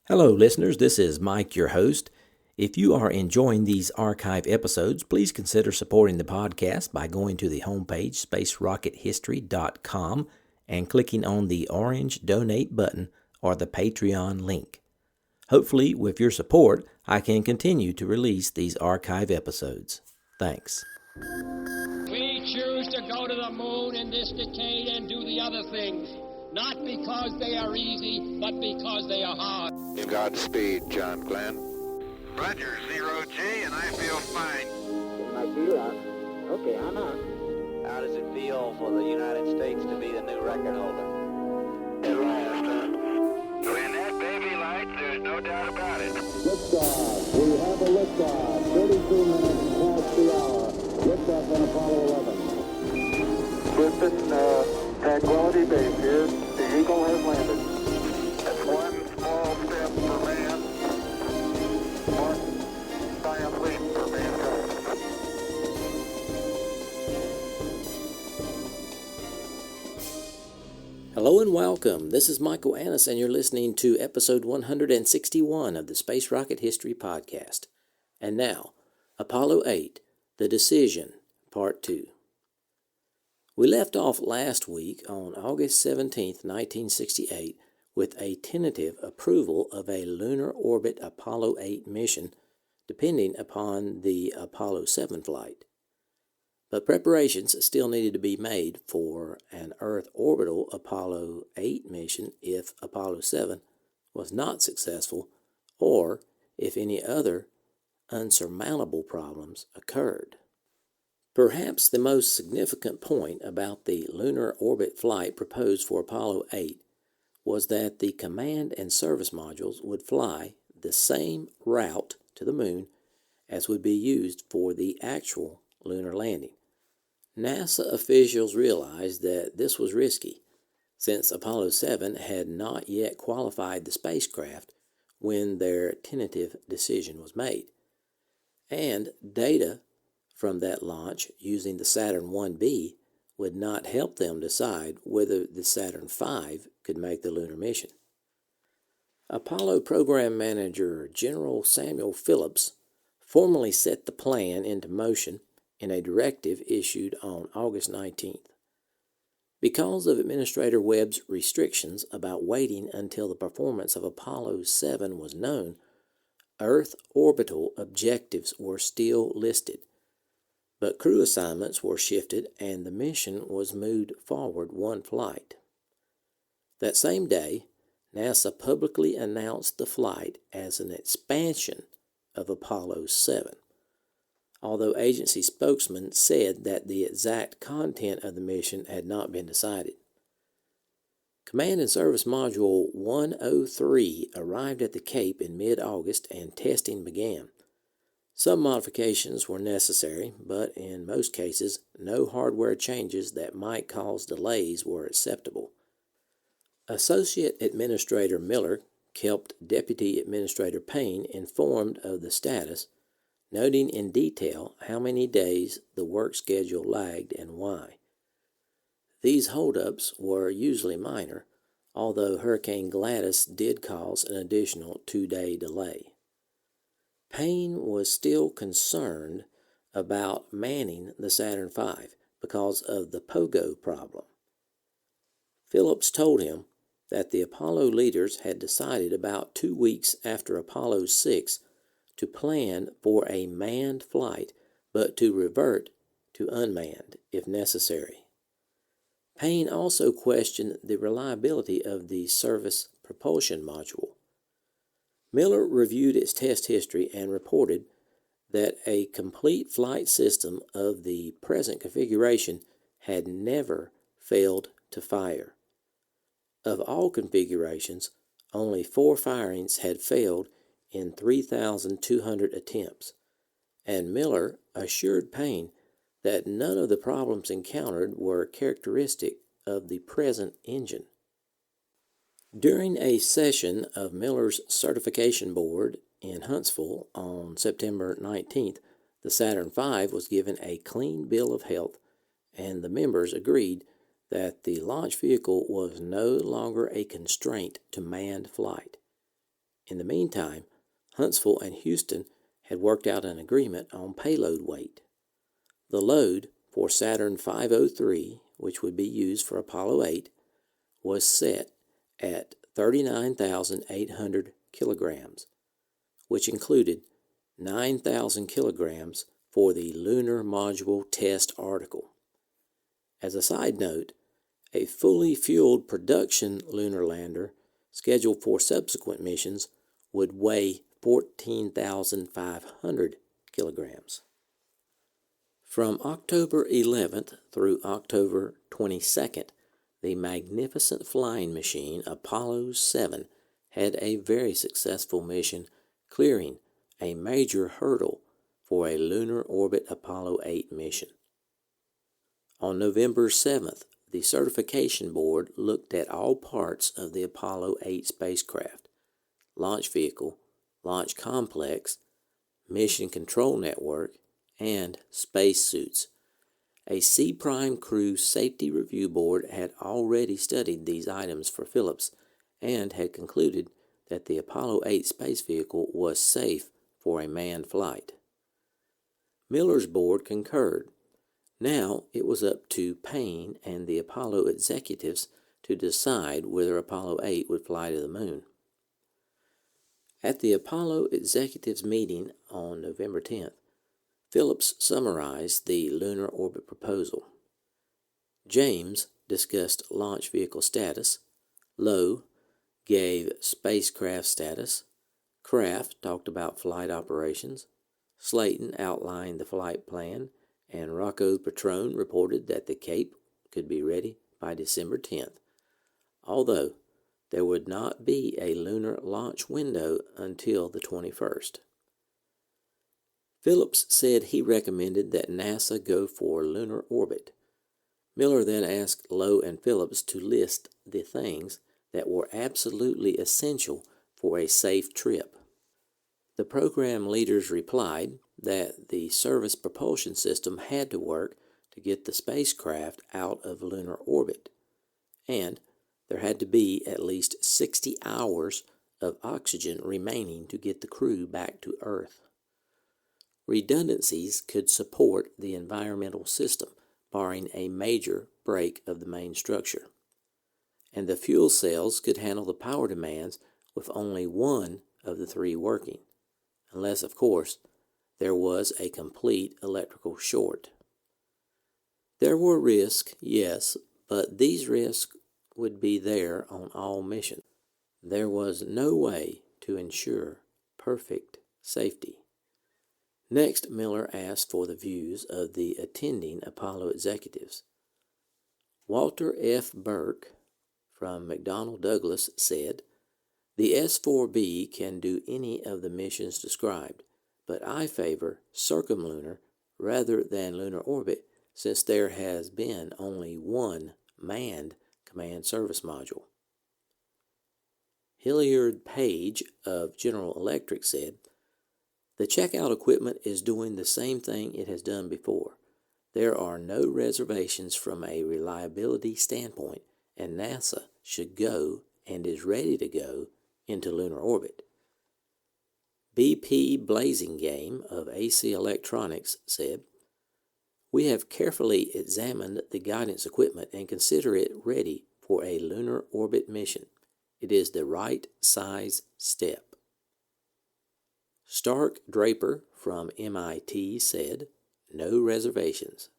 Hello, listeners. This is Mike, your host. If you are enjoying these archive episodes, please consider supporting the podcast by going to the homepage, spacerockethistory.com, and clicking on the orange donate button or the Patreon link. Hopefully, with your support, I can continue to release these archive episodes. Thanks. We choose to go to the moon in this decade and do the other things, not because they are easy, but because they are hard. Godspeed, John Glenn. Roger, 0G, and I feel fine. I feel okay, I'm on. How does it feel for the United States to be the new record holder? At last, huh? When that baby lights, there's no doubt about it. Liftoff. We have a liftoff. 32 minutes past the hour. Liftoff on Apollo 11. Listen, Tranquility Base here. The Eagle has landed. That's one small step for man, one giant leap for mankind. Hello and welcome. This is Michael Annis, and you're listening to episode 161 of the Space Rocket History Podcast. And now, Apollo 8, The Decision, Part 2. We left off last week on August 17, 1968, with a tentative approval of a lunar-orbit Apollo 8 mission, depending upon the Apollo 7 flight. But preparations still needed to be made for an Earth orbital Apollo 8 mission if Apollo 7 was not successful, or if any other unsurmountable problems occurred. Perhaps the most significant point about the lunar orbit flight proposed for Apollo 8 was that the command and service modules would fly the same route to the moon as would be used for the actual lunar landing. NASA officials realized that this was risky, since Apollo 7 had not yet qualified the spacecraft when their tentative decision was made, and data from that launch using the Saturn 1B would not help them decide whether the Saturn V could make the lunar mission. Apollo Program Manager General Samuel Phillips formally set the plan into motion in a directive issued on August 19th. Because of Administrator Webb's restrictions about waiting until the performance of Apollo 7 was known, Earth orbital objectives were still listed, but crew assignments were shifted and the mission was moved forward one flight. That same day, NASA publicly announced the flight as an expansion of Apollo 7, although agency spokesmen said that the exact content of the mission had not been decided. Command and Service Module 103 arrived at the Cape in mid-August and testing began. Some modifications were necessary, but in most cases, no hardware changes that might cause delays were acceptable. Associate Administrator Miller kept Deputy Administrator Payne informed of the status, noting in detail how many days the work schedule lagged and why. These holdups were usually minor, although Hurricane Gladys did cause an additional 2-day delay. Payne was still concerned about manning the Saturn V because of the pogo problem. Phillips told him that the Apollo leaders had decided about 2 weeks after Apollo 6 to plan for a manned flight, but to revert to unmanned if necessary. Payne also questioned the reliability of the Service Propulsion Module. Miller reviewed its test history and reported that a complete flight system of the present configuration had never failed to fire. Of all configurations, only 4 firings had failed in 3,200 attempts, and Miller assured Payne that none of the problems encountered were characteristic of the present engine. During a session of Miller's certification board in Huntsville on September 19th, the Saturn V was given a clean bill of health, and the members agreed that the launch vehicle was no longer a constraint to manned flight. In the meantime, Huntsville and Houston had worked out an agreement on payload weight. The load for Saturn 503, which would be used for Apollo 8, was set at 39,800 kilograms, which included 9,000 kilograms for the Lunar Module Test Article. As a side note, a fully fueled production lunar lander scheduled for subsequent missions would weigh 14,500 kilograms. From October 11th through October 22nd, the magnificent flying machine Apollo 7 had a very successful mission, clearing a major hurdle for a lunar orbit Apollo 8 mission. On November 7th, the certification board looked at all parts of the Apollo 8 spacecraft: launch vehicle, launch complex, mission control network, and spacesuits. A C-Prime Crew Safety Review Board had already studied these items for Phillips and had concluded that the Apollo 8 space vehicle was safe for a manned flight. Miller's board concurred. Now it was up to Payne and the Apollo executives to decide whether Apollo 8 would fly to the moon. At the Apollo executives meeting on November 10th, Phillips summarized the lunar orbit proposal. James discussed launch vehicle status. Lowe gave spacecraft status. Kraft talked about flight operations. Slayton outlined the flight plan, and Rocco Petrone reported that the Cape could be ready by December 10th, although there would not be a lunar launch window until the 21st. Phillips said he recommended that NASA go for lunar orbit. Miller then asked Lowe and Phillips to list the things that were absolutely essential for a safe trip. The program leaders replied that the service propulsion system had to work to get the spacecraft out of lunar orbit, and there had to be at least 60 hours of oxygen remaining to get the crew back to Earth. Redundancies could support the environmental system, barring a major break of the main structure, and the fuel cells could handle the power demands with only one of the three working, unless, of course, there was a complete electrical short. There were risks, yes, but these risks would be there on all missions. There was no way to ensure perfect safety. Next, Miller asked for the views of the attending Apollo executives. Walter F. Burke from McDonnell Douglas said, "The S-4B can do any of the missions described, but I favor circumlunar rather than lunar orbit since there has been only one manned command service module." Hilliard Page of General Electric said, "The checkout equipment is doing the same thing it has done before. There are no reservations from a reliability standpoint, and NASA should go and is ready to go into lunar orbit." BP Blazingame of AC Electronics said, "We have carefully examined the guidance equipment and consider it ready for a lunar orbit mission. It is the right size step." Stark Draper from MIT said, "No reservations."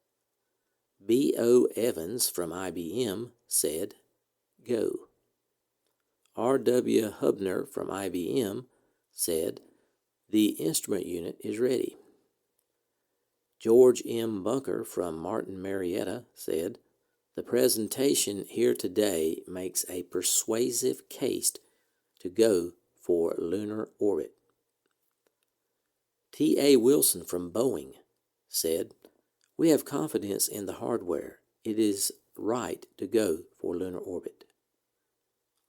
B.O. Evans from IBM said, "Go." R.W. Hubner from IBM said, "The instrument unit is ready." George M. Bunker from Martin Marietta said, "The presentation here today makes a persuasive case to go for lunar orbit." T.A. Wilson from Boeing said, "We have confidence in the hardware. It is right to go for lunar orbit."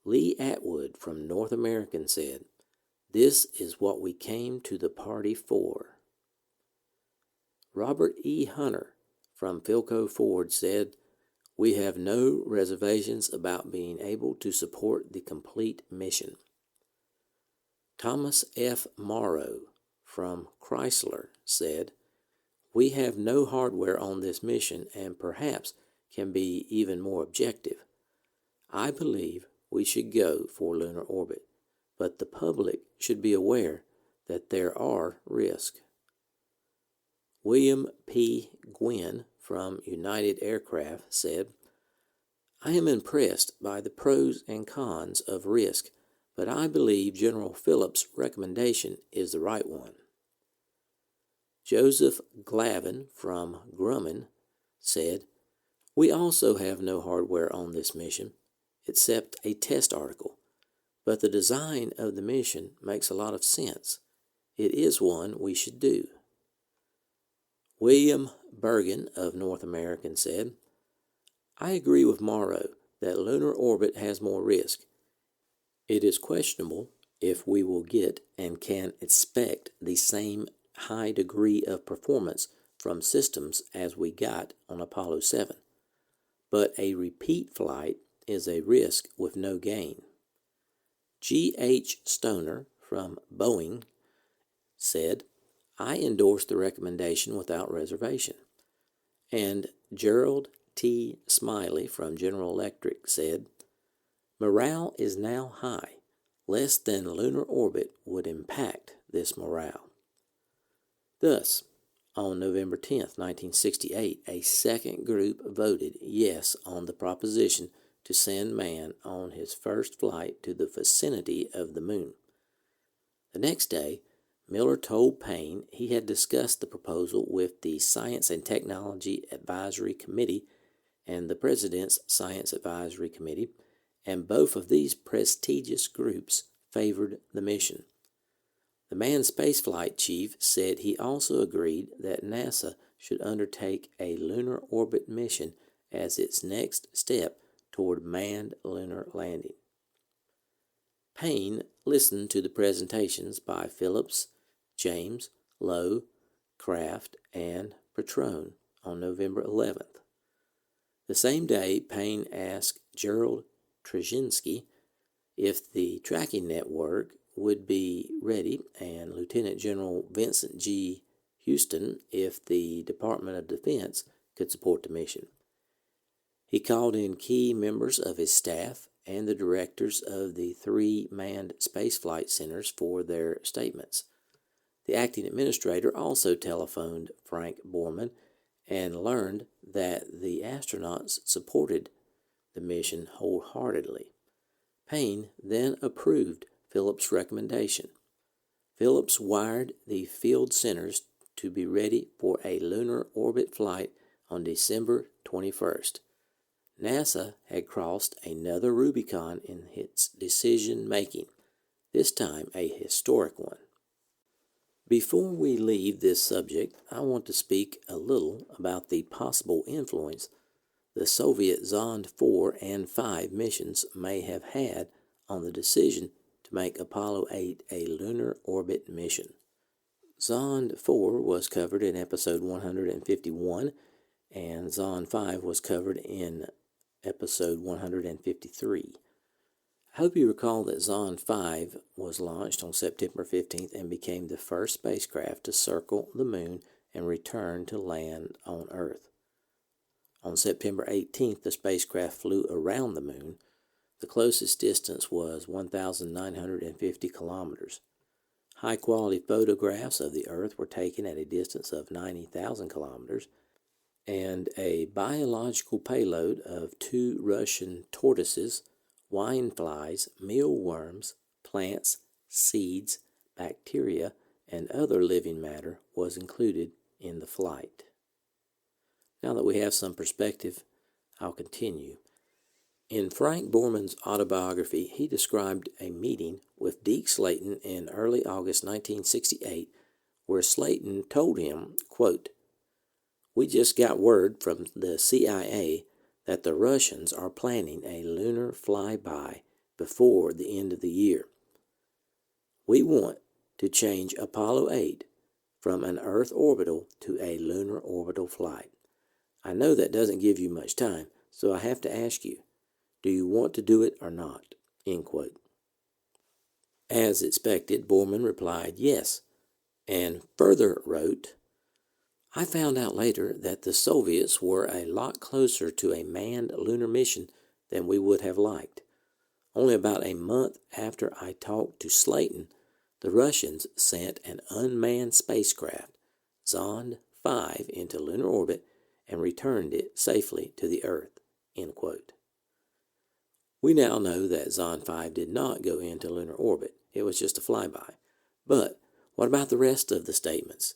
Lee Atwood from North American said, "This is what we came to the party for." Robert E. Hunter from Philco Ford said, "We have no reservations about being able to support the complete mission." Thomas F. Morrow from Chrysler said, "We have no hardware on this mission and perhaps can be even more objective. I believe we should go for lunar orbit, but the public should be aware that there are risks." William P. Gwynn from United Aircraft said, "I am impressed by the pros and cons of risk, but I believe General Phillips' recommendation is the right one." Joseph Glavin from Grumman said, "We also have no hardware on this mission, except a test article, but the design of the mission makes a lot of sense. It is one we should do." William Bergen of North American said, "I agree with Morrow that lunar orbit has more risk. It is questionable if we will get and can expect the same high degree of performance from systems as we got on Apollo 7. But a repeat flight is a risk with no gain." G.H. Stoner from Boeing said, "I endorse the recommendation without reservation." And Gerald T. Smiley from General Electric said, "Morale is now high. Less than lunar orbit would impact this morale." Thus, on November 10th, 1968, a second group voted yes on the proposition to send man on his first flight to the vicinity of the moon. The next day, Miller told Payne he had discussed the proposal with the Science and Technology Advisory Committee and the President's Science Advisory Committee, and both of these prestigious groups favored the mission. The manned spaceflight chief said he also agreed that NASA should undertake a lunar orbit mission as its next step toward manned lunar landing. Payne listened to the presentations by Phillips, James, Lowe, Kraft, and Petrone on November 11th. The same day, Payne asked Gerald Trzynski if the tracking network would be ready, and Lieutenant General Vincent G. Houston if the Department of Defense could support the mission. He called in key members of his staff and the directors of the 3 manned spaceflight centers for their statements. The acting administrator also telephoned Frank Borman and learned that the astronauts supported the mission wholeheartedly. Payne then approved Phillips' recommendation. Phillips wired the field centers to be ready for a lunar orbit flight on December 21st. NASA had crossed another Rubicon in its decision-making, this time a historic one. Before we leave this subject, I want to speak a little about the possible influence the Soviet Zond 4 and 5 missions may have had on the decision to make Apollo 8 a lunar orbit mission. Zond 4 was covered in episode 151, and Zond 5 was covered in episode 153. I hope you recall that Zond 5 was launched on September 15th and became the first spacecraft to circle the moon and return to land on Earth. On September 18th, the spacecraft flew around the moon. The closest distance was 1,950 kilometers. High-quality photographs of the Earth were taken at a distance of 90,000 kilometers, and a biological payload of 2 Russian tortoises, wine flies, mealworms, plants, seeds, bacteria, and other living matter was included in the flight. Now that we have some perspective, I'll continue. In Frank Borman's autobiography, he described a meeting with Deke Slayton in early August 1968, where Slayton told him, quote, "We just got word from the CIA that the Russians are planning a lunar flyby before the end of the year. We want to change Apollo 8 from an Earth orbital to a lunar orbital flight. I know that doesn't give you much time, so I have to ask you, do you want to do it or not?" End quote. As expected, Borman replied yes, and further wrote, I found out later that the Soviets were a lot closer to a manned lunar mission than we would have liked. Only about a month after I talked to Slayton, the Russians sent an unmanned spacecraft, Zond 5, into lunar orbit and returned it safely to the Earth. End quote. We now know that Zond 5 did not go into lunar orbit. It was just a flyby. But what about the rest of the statements?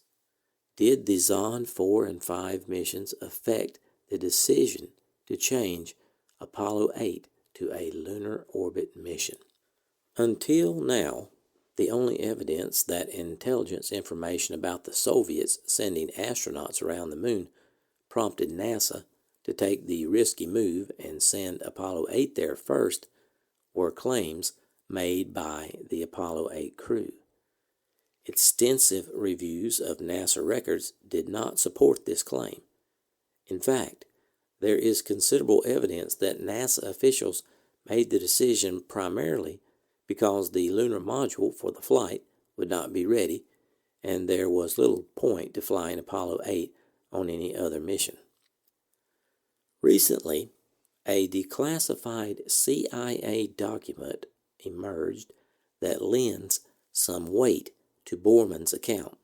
Did the Zond 4 and 5 missions affect the decision to change Apollo 8 to a lunar orbit mission? Until now, the only evidence that intelligence information about the Soviets sending astronauts around the moon prompted NASA to take the risky move and send Apollo 8 there first were claims made by the Apollo 8 crew. Extensive reviews of NASA records did not support this claim. In fact, there is considerable evidence that NASA officials made the decision primarily because the lunar module for the flight would not be ready, and there was little point to flying Apollo 8 on any other mission. Recently, a declassified CIA document emerged that lends some weight to Borman's account.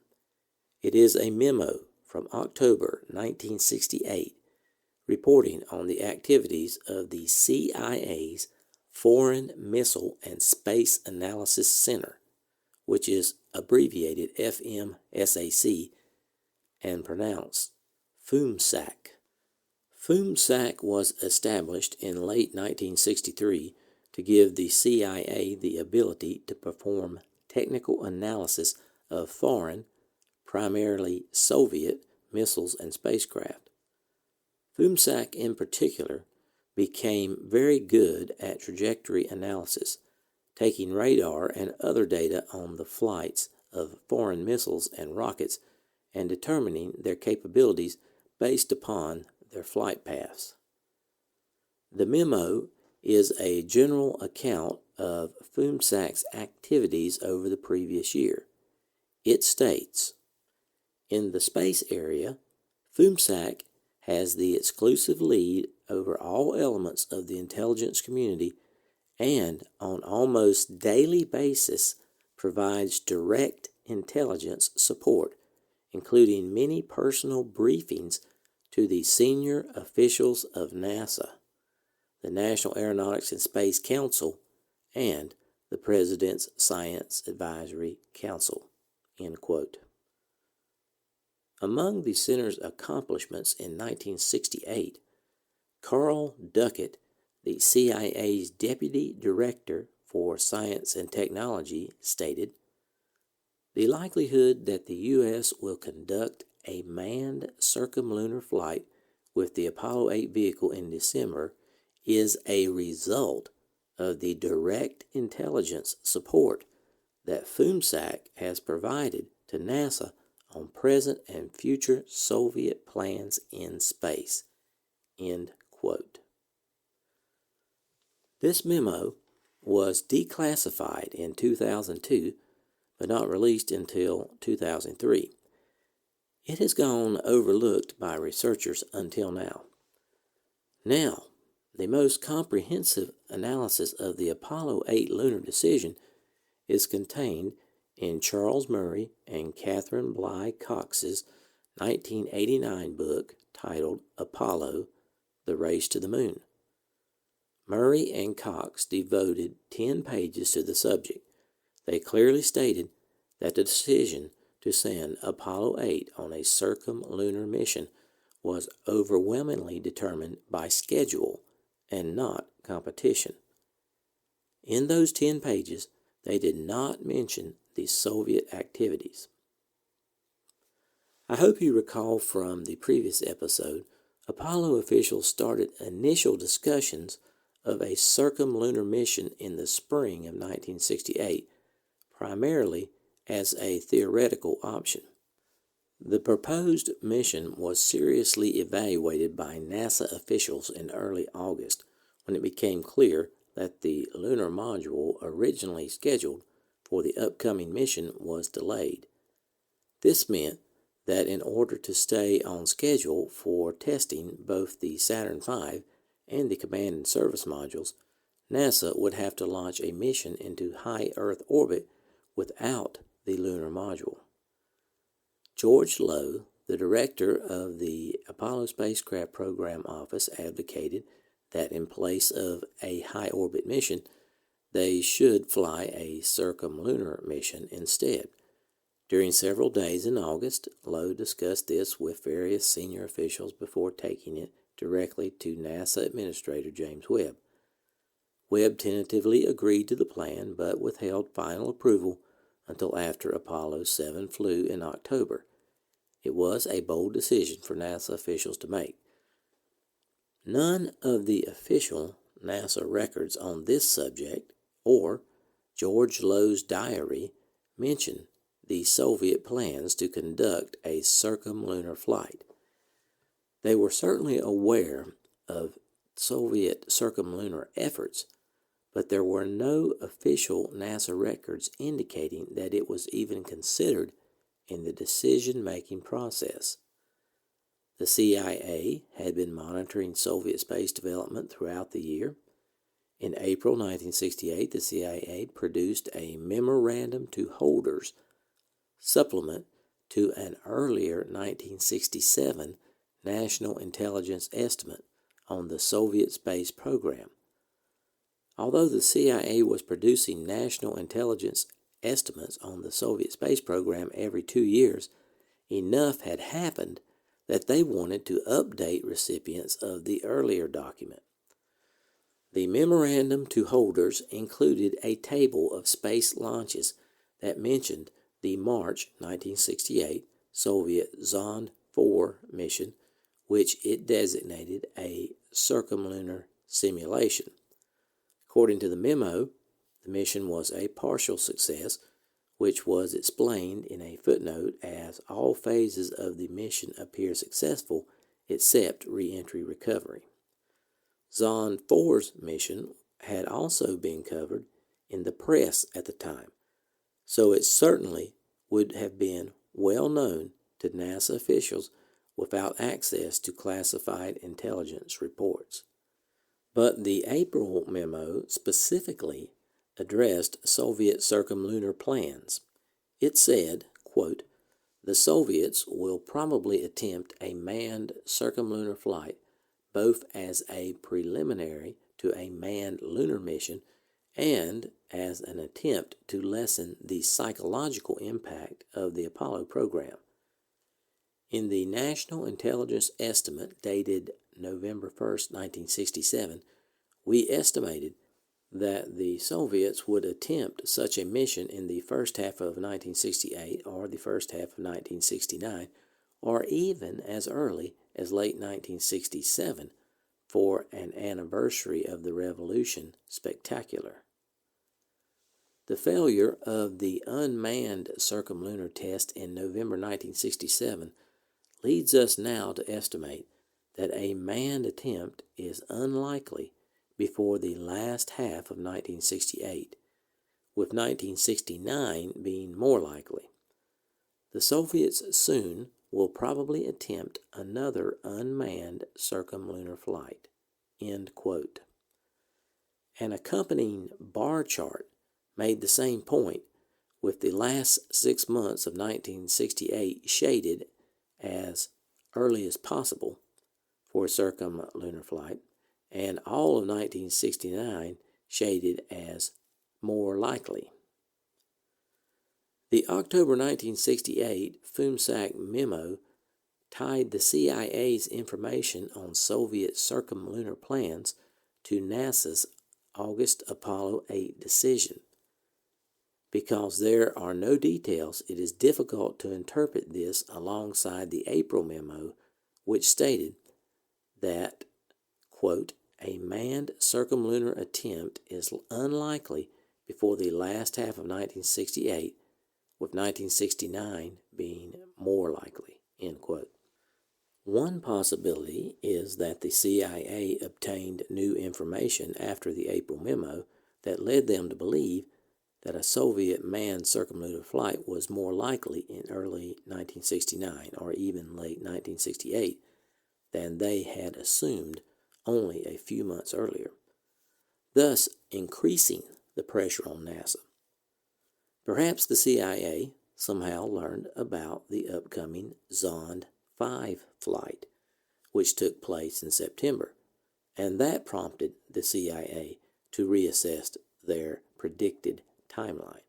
It is a memo from October 1968 reporting on the activities of the CIA's Foreign Missile and Space Analysis Center, which is abbreviated FMSAC and pronounced FUMSAC. FUMSAC was established in late 1963 to give the CIA the ability to perform technical analysis of foreign, primarily Soviet, missiles and spacecraft. FUMSAC in particular became very good at trajectory analysis, taking radar and other data on the flights of foreign missiles and rockets and determining their capabilities based upon their flight paths. The memo is a general account of FUMSAC's activities over the previous year. It states, in the space area, FUMSAC has the exclusive lead over all elements of the intelligence community and on almost daily basis provides direct intelligence support, including many personal briefings to the senior officials of NASA, the National Aeronautics and Space Council, and the President's Science Advisory Council. End quote. Among the center's accomplishments in 1968, Carl Duckett, the CIA's Deputy Director for Science and Technology, stated, the likelihood that the U.S. will conduct a manned circumlunar flight with the Apollo 8 vehicle in December is a result of the direct intelligence support that FUMSAC has provided to NASA on present and future Soviet plans in space. End quote. This memo was declassified in 2002, but not released until 2003. It has gone overlooked by researchers until now. Now, the most comprehensive analysis of the Apollo 8 lunar decision is contained in Charles Murray and Catherine Bly Cox's 1989 book titled Apollo, The Race to the Moon. Murray and Cox devoted 10 pages to the subject. They clearly stated that the decision to send Apollo 8 on a circumlunar mission was overwhelmingly determined by schedule and not competition. In those 10 pages, they did not mention the Soviet activities. I hope you recall from the previous episode, Apollo officials started initial discussions of a circumlunar mission in the spring of 1968, primarily as a theoretical option. The proposed mission was seriously evaluated by NASA officials in early August when it became clear that the lunar module originally scheduled for the upcoming mission was delayed. This meant that in order to stay on schedule for testing both the Saturn V and the Command and Service modules, NASA would have to launch a mission into high Earth orbit without the lunar module. George Low, the director of the Apollo Spacecraft Program Office, advocated that in place of a high orbit mission, they should fly a circumlunar mission instead. During several days in August, Low discussed this with various senior officials before taking it directly to NASA Administrator James Webb. Webb tentatively agreed to the plan, but withheld final approval until after Apollo 7 flew in October. It was a bold decision for NASA officials to make. None of the official NASA records on this subject or George Low's diary mention the Soviet plans to conduct a circumlunar flight. They were certainly aware of Soviet circumlunar efforts, but there were no official NASA records indicating that it was even considered in the decision-making process. The CIA had been monitoring Soviet space development throughout the year. In April 1968, the CIA produced a Memorandum to Holders supplement to an earlier 1967 National Intelligence Estimate on the Soviet space program. Although the CIA was producing national intelligence estimates on the Soviet space program every 2 years, enough had happened that they wanted to update recipients of the earlier document. The Memorandum to Holders included a table of space launches that mentioned the March 1968 Soviet Zond 4 mission, which it designated a circumlunar simulation. According to the memo, the mission was a partial success, which was explained in a footnote as all phases of the mission appear successful except re-entry recovery. Zond 4's mission had also been covered in the press at the time, so it certainly would have been well known to NASA officials without access to classified intelligence reports. But the April memo specifically addressed Soviet circumlunar plans. It said, quote, "The Soviets will probably attempt a manned circumlunar flight both as a preliminary to a manned lunar mission and as an attempt to lessen the psychological impact of the Apollo program." In the National Intelligence Estimate dated November 1st, 1967, we estimated that the Soviets would attempt such a mission in the first half of 1968 or the first half of 1969, or even as early as late 1967 for an anniversary of the Revolution spectacular. The failure of the unmanned circumlunar test in November 1967 leads us now to estimate that a manned attempt is unlikely before the last half of 1968, with 1969 being more likely. The Soviets soon will probably attempt another unmanned circumlunar flight. End quote. An accompanying bar chart made the same point, with the last 6 months of 1968 shaded as early as possible for a circumlunar flight, and all of 1969 shaded as more likely. The October 1968 Fumsack memo tied the CIA's information on Soviet circumlunar plans to NASA's August Apollo 8 decision. Because there are no details, it is difficult to interpret this alongside the April memo, which stated that, quote, "a manned circumlunar attempt is unlikely before the last half of 1968, with 1969 being more likely," end quote. One possibility is that the CIA obtained new information after the April memo that led them to believe that a Soviet manned circumlunar flight was more likely in early 1969 or even late 1968 than they had assumed only a few months earlier, thus increasing the pressure on NASA. Perhaps the CIA somehow learned about the upcoming Zond 5 flight, which took place in September, and that prompted the CIA to reassess their predicted timeline.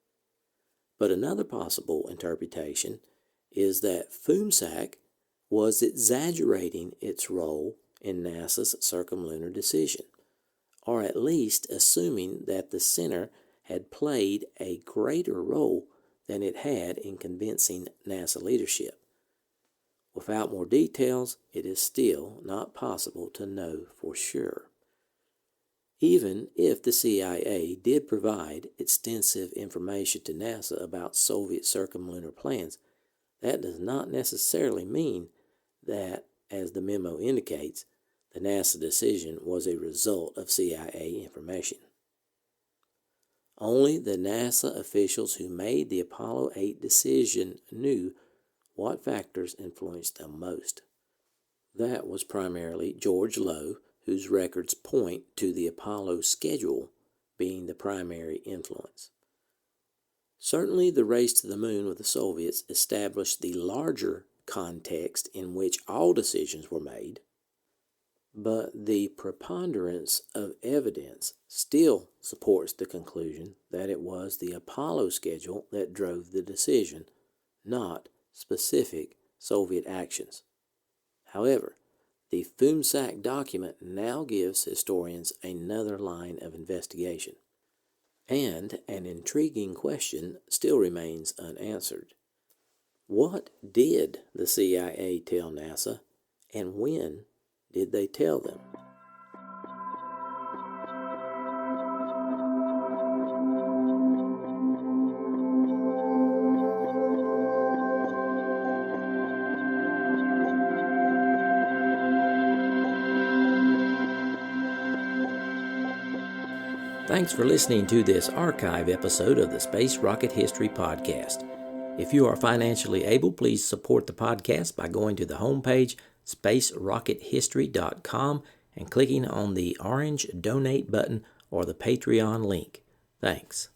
But another possible interpretation is that FUMSAC was exaggerating its role in NASA's circumlunar decision, or at least assuming that the center had played a greater role than it had in convincing NASA leadership. Without more details, it is still not possible to know for sure. Even if the CIA did provide extensive information to NASA about Soviet circumlunar plans, that does not necessarily mean that, as the memo indicates, the NASA decision was a result of CIA information. Only the NASA officials who made the Apollo 8 decision knew what factors influenced them most. That was primarily George Low, whose records point to the Apollo schedule being the primary influence. Certainly, the race to the moon with the Soviets established the larger context in which all decisions were made, but the preponderance of evidence still supports the conclusion that it was the Apollo schedule that drove the decision, not specific Soviet actions. However, the FUMSAC document now gives historians another line of investigation, and an intriguing question still remains unanswered. What did the CIA tell NASA, and when did they tell them? Thanks for listening to this archive episode of the Space Rocket History Podcast. If you are financially able, please support the podcast by going to the homepage, spacerockethistory.com, and clicking on the orange donate button or the Patreon link. Thanks.